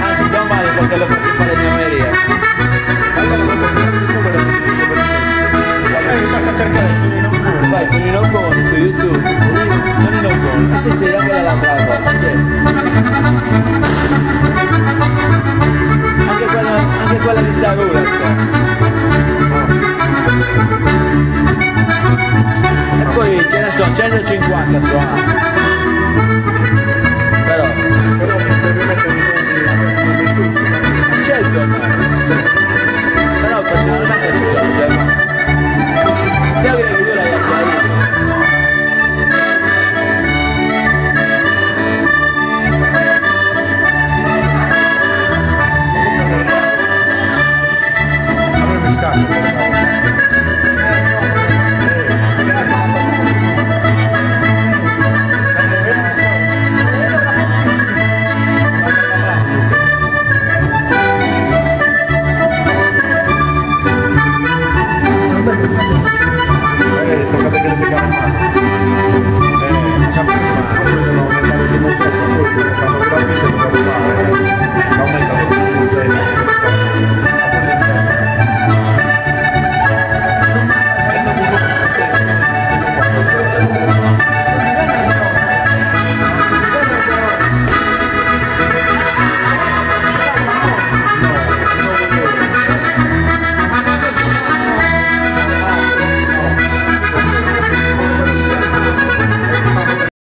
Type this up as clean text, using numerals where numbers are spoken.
Anzi, domani perché lo faccio fare in America. Vai, Tonino Boni su YouTube. Tonino Boni. Sì, sì, anche dall'altra cosa. Anche quella di Sarulas. E poi ce ne sono 150 su Amazon. Però devi mettere i nomi giusti. certo, però personalmente non so, io credo che tu l'hai chiarito. A me mi scappa.